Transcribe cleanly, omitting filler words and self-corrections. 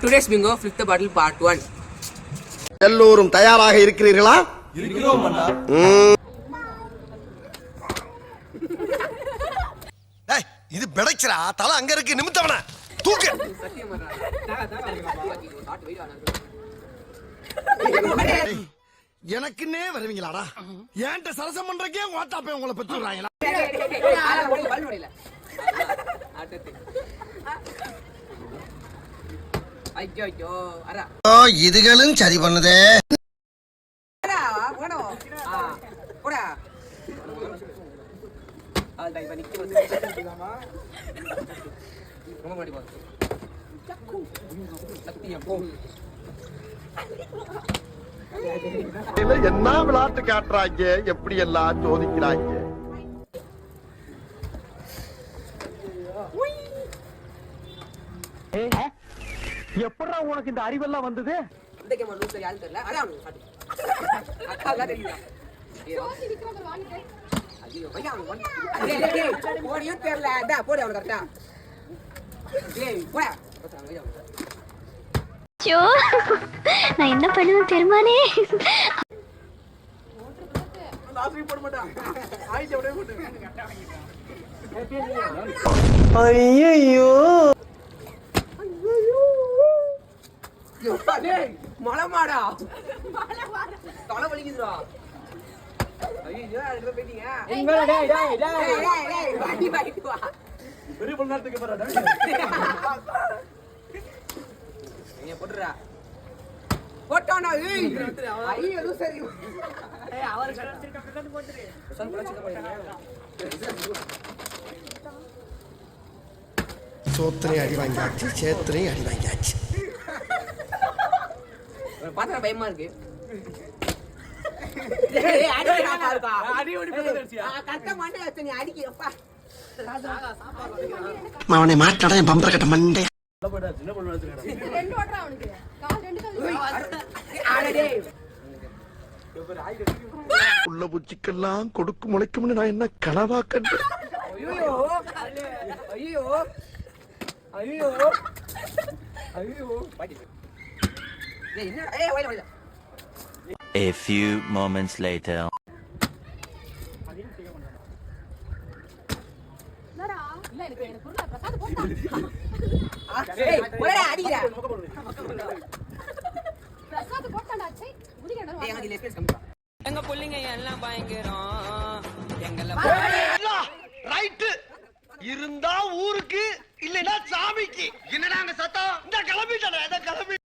today's bingo, flip the bottle part 1. எல்லோரும் தயாராக இருக்கிறீர்களா? இருக்கிறோம் அண்ணா. டேய் இது பெடச்சரா தல அங்க இருக்கு நிமித்தவன தூக்கு. எனக்குன்னே வருவீங்களாடா? ஏன்ட்ட சரசம் பண்றக்கே ஓட்டாப்பே உங்களை பெற்று விடுறாங்களா? ஐயோ அரா இதுகளும் சரி பண்ணுதே. அரா போடா போடா ஆல் டை பண்ணி வந்துமா ரொம்ப மாடி போ சக்தியா போ என்ன விளையாட்டு காட்டுறாங்க, எப்படி எல்லாம் சோதிக்கிறாங்க. எப்படா உனக்கு இந்த அறிவெல்லாம் வந்தது? இந்த கேம் லூஸ் யாரு தெரியல அரா அக்கா தான் தெரியுதா சோசி விக்ரம் வாங்கிட்டே ஐயோ பையா டேய் போடியோ தெரியல டா போடி அவன கரெக்ட்டா டேய் போடா ஐயோ நான் என்ன பண்ணுவேன் பெருமானே. லாஸ்ட் போட மாட்டான் ஆயிச்ச அப்படியே போடு ஐயோ டேய் மலமாடா தலை வலிக்குதுடா ஐயோ அங்க போய்ட்டீங்க டேய் வாடி வாடி வா பெரிய பொண்ணாத்துக்கு போறடா. நீ போடுறா போட்டானா ஏய் ஐயோ அது சரி ஏய் அவர் கரெக்ட் கரெக்ட் போட்டுரு சன் பிரச்சனை போறீங்க சோத்திரை அடி வாங்கியாச்சு, சேத்திரை அடி வாங்கியாச்சு. பாத்தா பயமா இருக்கு. டேய் அடி பாருடா அடி ஓடி போடுறச்சியா கட்ட மாட்டே அச்ச நீ அடிக்கிறப்பா அவனை மாட்டடா என் பம்பர கட்ட மண்டே. சின்ன பொண்ணு வச்சிருக்கா. ரெண்டு ஓட்டறா அவனுக்கு கால் ரெண்டு கால் ஆடா டேய் உள்ள பூச்சிக்கெல்லாம் கொடுக்கு முளைக்கும்னு நான் என்ன கனவா கண்டேன். ஐயோ ஐயோ ஐயோ ஐயோ பாட்டி டேய் என்ன ஏய் வைல வைல A few moments later. என்னடா இல்ல எனக்கு புரியல பிரசாத் போடா ஏய் ஒரே அடிடா பிரசாத் போட்டாடா சை முடிங்கடா ஏய் எனக்கு லெஃப்ட் கம்மி எங்க புள்ளைங்க எல்லாம் பயங்கரம் எங்கெல்லாம் ரைட் இருந்தா ஊருக்கு இல்லனா சாமிக்கு. என்னடா அங்க சத்தம்?